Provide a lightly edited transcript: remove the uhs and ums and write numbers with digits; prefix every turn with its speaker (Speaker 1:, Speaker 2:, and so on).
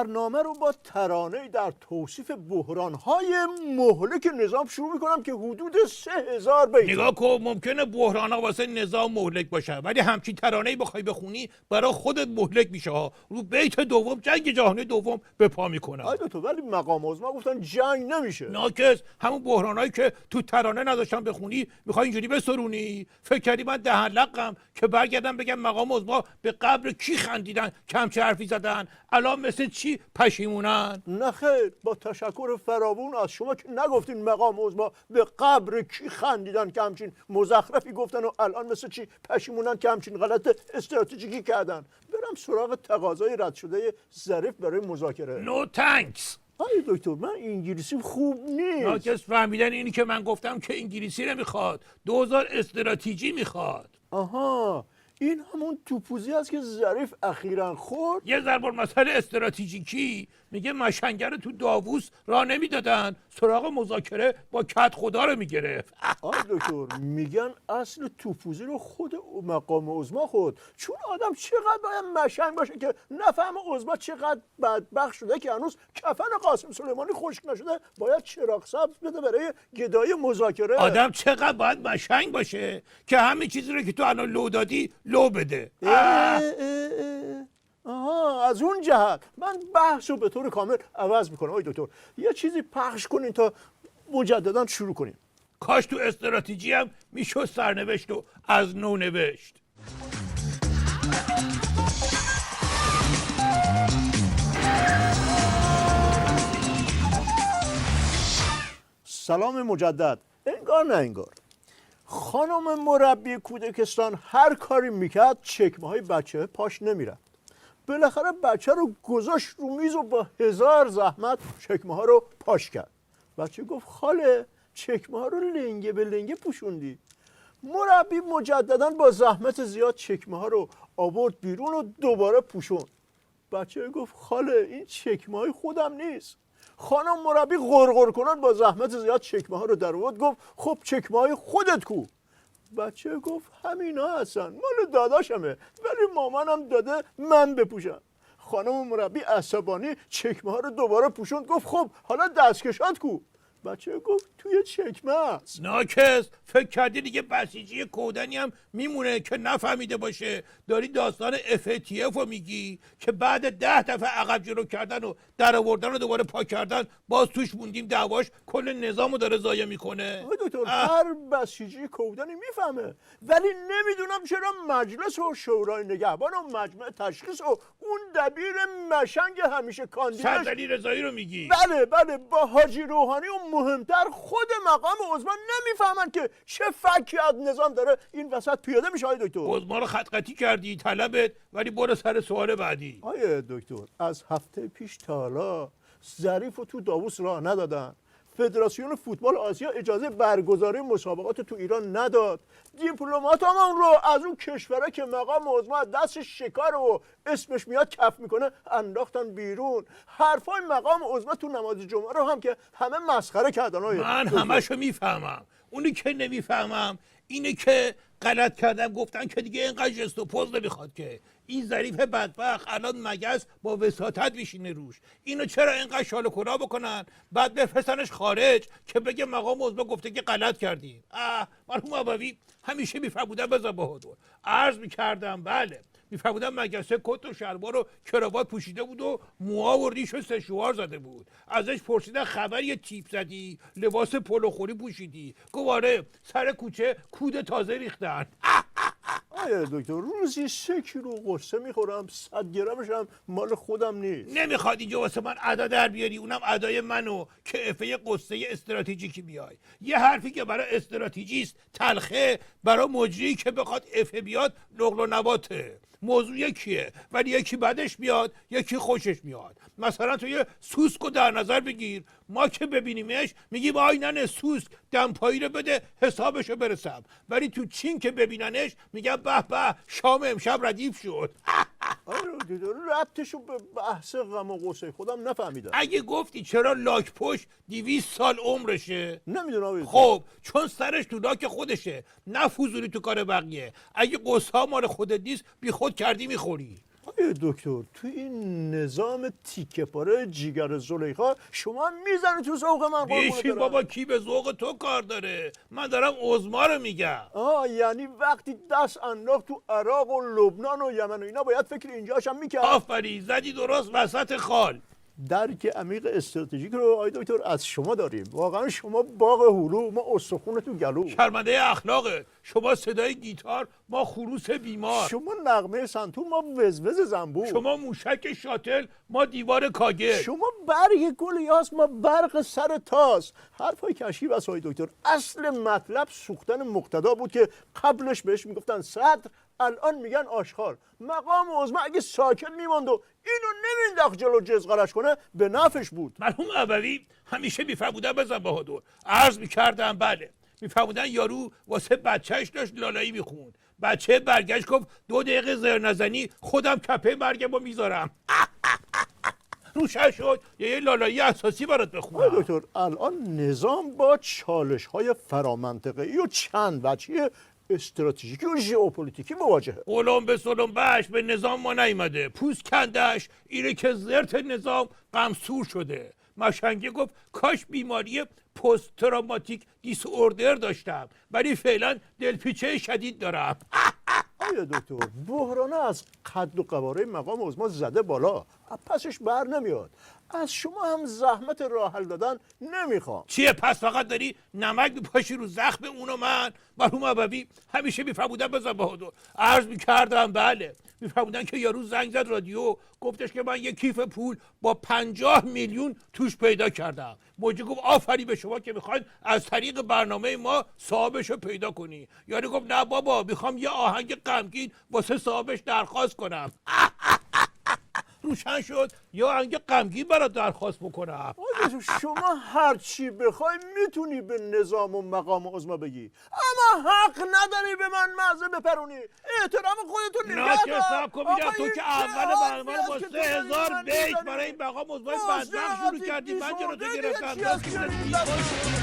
Speaker 1: برنامه رو با ترانه در توصیف بحران‌های مهلک نظام شروع میکنم که حدود 3000 بیت.
Speaker 2: نگاه کن، ممکنه بحران‌ها واسه نظام مهلک باشه، ولی همچین ترانه‌ای بخوای بخونی برای خودت مهلک میشه ها. رو بیت دوم جنگ جهانی دوم به پا میکنه.
Speaker 1: آی دکتر، ولی مقام عظما گفتن جنگ نمیشه.
Speaker 2: ناکس، همون بحرانایی که تو ترانه نداشتن بخونی میخوای اینجوری بسرونی؟ فکر کردی من دهن لقم که برگردم بگم مقام عظما به قبر کی خندیدن کم چه حرفی زدن، الان مثل چی پشیمونن؟
Speaker 1: نه خیر، با تشکر فراوون از شما که نگفتین مقام عظما به قبر کی خندیدن که همچین مزخرفی گفتن و الان مثل چی پشیمونن که همچین غلط استراتژیکی کردن. برم سراغ تقاضای رد شده ظریف برای مذاکره.
Speaker 2: نو تانکس.
Speaker 1: آی دکتر، من انگلیسی خوب نیست.
Speaker 2: ناکس فهمیدن اینی که من گفتم که انگلیسی نمیخواد، 2000 استراتژی میخواد.
Speaker 1: آها، این همون توپوزی است که ظریف اخیراً خورد.
Speaker 2: یه ضرب المثل استراتژیکی میگه مشنگر رو تو داووس راه نمیدادن، سراغ مذاکره با کت خدا رو میگرفت.
Speaker 1: آی دکتر، میگن اصل توپوزی رو خود مقام عظما خورد، چون آدم چقدر باید مشنگ باشه که نفهم عظما چقدر بدبخت شده که هنوز کفن قاسم سلیمانی خشک نشده باید چراغ سبز بده برای گدای مذاکره.
Speaker 2: آدم چقدر باید مشنگ باشه که همین چیزی رو که تو الان لو دادی لو بده.
Speaker 1: آها، از اون جهت من بحث رو به طور کامل عوض میکنم. آی دکتر، یه چیزی پخش کنین تا مجددا شروع کنیم.
Speaker 2: کاش تو استراتژی هم میشد سرنوشت و از نو نوشت.
Speaker 1: سلام مجدد. انگار نه انگار خانم مربی کودکستان هر کاری میکرد چکمه های بچه پاش نمیرفت. بالاخره بچه رو گذاشت رو میز و با 1000 زحمت چکمه ها رو پاش کرد. بچه گفت خاله، چکمه ها رو لنگه به لنگه پوشوندی. مربی مجددا با زحمت زیاد چکمه ها رو آورد بیرون و دوباره پوشوند. بچه گفت خاله، این چکمه های خودم نیست. خانم مربی غرغر کنان با زحمت زیاد چکمه ها رو در آورد. گفت خب چکمه های خودت کو؟ بچه گفت همینا هستن، مال داداشمه، ولی مامانم داده من بپوشم. خانم مربی عصبانی چکمه ها رو دوباره پوشوند. گفت خب حالا دستکشات کو؟ بچه گفت توی چکمه است.
Speaker 2: ناکس، فکر کردی دیگه بسیجی کودنی هم میمونه که نفهمیده باشه؟ داری داستان FATF رو میگی که بعد 10 دفعه عقب جلو کردن و در آوردن و دوباره پا کردن باز توش موندیم دعواش کل نظامو داره ضایع میکنه.
Speaker 1: دکتر، هر بسیجی کودنی میفهمه، ولی نمیدونم چرا مجلس و شورای نگهبان و مجمع تشخیص و اون دبیر مشنگ همیشه کاندیدش
Speaker 2: سردلی رضایی رو میگی؟
Speaker 1: بله، با حاجی روحانی و مهمتر خود مقام عظما نمیفهمن که چه فکی از نظام داره این وسط پیاده میشه. آقای دکتر،
Speaker 2: عظما رو خط خطی کردی طلبت، ولی برو سر سوال بعدی.
Speaker 1: آقای دکتر، از هفته پیش تا حالا ظریف رو تو داووس راه ندادن، فدراسیون فوتبال آسیا اجازه برگزاری مسابقات تو ایران نداد، دیپلماتامون رو از اون کشوره که مقام عظما دست شکار و اسمش میاد کف میکنه انداختن بیرون. حرفای مقام عظما تو نماز جمعه رو هم که همه مسخره کردن.
Speaker 2: من همشو میفهمم، اونی که نمیفهمم اینه که غلط کردم گفتن که دیگه اینقدر جست و پوز نمیخواد که این ظریف بدبخت الان مگس با وساطت بشینه روش. اینو چرا اینقدر شال و کلاه بکنن بعد بفرستنش خارج که بگه مقام عظما گفته که غلط کردین؟ مرحوم ابوی همیشه میفهمودن بذار بهادر عرض میکردم. بله، میفهمودن مگسه کت و شلوار و کراوات پوشیده بود و موها و ریش و سشوار زده بود. ازش پرسیدن خبر یه تیپ زدی؟ لباس پلوخوری پوشیدی؟ گفت آره، سر کوچه کود تازه ریختن.
Speaker 1: آیا دکتر، روزی 3 کیلو قصه میخورم، 100 گرمش هم مال خودم نیست.
Speaker 2: نمیخواد اینجا واسه من ادا در بیاری، اونم ادای منو که افه قصه استراتژیکی بیای. یه حرفی که برای استراتژیست تلخه، برای مجری که بخواد افه بیاد نقل و نباته. موضوع یکیه ولی یکی بدش میاد یکی خوشش میاد. مثلا تو یه سوسکو در نظر بگیر، ما که ببینیمش میگیم آی ننه سوسک دمپایی رو بده حسابشو برسم، ولی تو چین که ببیننش میگن به به شام امشب ردیف شد.
Speaker 1: آره ربطشو به بحث غم و غصه خودم نفهمیدم.
Speaker 2: اگه گفتی چرا لاک پشت 200 سال عمرشه؟
Speaker 1: نمیدونم.
Speaker 2: خب چون سرش تو لاک خودشه، نه فضولی تو کار بقیه. اگه قصه ها مال خودت نیست بی خود کردی میخوری.
Speaker 1: آقای دکتر تو این نظام تیکه پاره جیگر زلیخا شما میزنی تو ذوق من قربونت
Speaker 2: بیشین
Speaker 1: برم.
Speaker 2: بابا، کی به ذوق تو کار داره؟ من دارم عظما رو میگم.
Speaker 1: یعنی وقتی دست انداخت تو عراق و لبنان و یمن و اینا باید فکر اینجاش هم میکرد.
Speaker 2: آفرین، زدی درست وسط خال.
Speaker 1: درک عمیق استراتژیک رو آقای دکتر از شما داریم. واقعا شما باغ هلو، ما استخون تو گلو.
Speaker 2: شرمنده اخلاقه. شما صدای گیتار، ما خروس بیمار.
Speaker 1: شما نغمه سنتور، ما وزوز زنبور.
Speaker 2: شما موشک شاتل، ما دیوار کاگل.
Speaker 1: شما برگ گل یاس، ما برق سر تاس. حرفای کشی بس آقای دکتر. اصل مطلب سوختن مقتدا بود که قبلش بهش میگفتن صدر، الان میگن آشغال. مقام عظما اگه ساکت میماند و اینو نمینداخت جلو جزغرش کنه به نفعش بود.
Speaker 2: مرحوم ابوی همیشه میفرمودن بزن بهادر. عرض میکردم بله، میفرمودن یارو واسه بچهش داشت لالایی میخوند. بچه برگشت گفت 2 دقیقه زر نزنی خودم کپه مرگمو میذارم. روشن شد یه لالایی اساسی برات بخونم.
Speaker 1: آقای دکتر الان نظام با چالش های فرامنطقه‌ای و چند وجهی استراتژیکی و ژئوپلیتیکی مواجهه.
Speaker 2: قلم به سلم بش به نظام ما نیومده، پوست کندش اینه که زرت نظام غمسور شده. مشنگه گفت کاش بیماری پست تروماتیک دیس اوردر داشتم، ولی فعلا دلپیچه شدید دارم.
Speaker 1: آقای دکتر بحرانه از قد و قواره مقام عظما زده بالا، پسش بر نمیاد. از شما هم زحمت راه حل دادن نمیخوام.
Speaker 2: چیه پس فقط داری نمک میپاشی رو زخم اونو من؟ مرحوم ابوی همیشه میفرمودن بزن بهادر. عرض میکردم بله، میفرمودن که یارو زنگ زد رادیو گفتش که من یه کیف پول با 50 میلیون توش پیدا کردم. موجی گفت آفرین به شما که میخواید از طریق برنامه ما صاحبش رو پیدا کنی. یارو گفت نه بابا، میخوام یه آهنگ غمگین واسه صاحبش درخواست کنم. روشن شد یا آهنگ غمگین برات درخواست بکنم.
Speaker 1: شما هر چی بخوای میتونی به نظام و مقام عظما بگی، اما حق نداری به من مزه بپرونی. احترام خودتون نگه دار.
Speaker 2: نه که سب کن میگم تو که اول برنامه با 3000 بیت برای این مقام عظمای بدبخت شروع کردی، من جلو تو گرفتم.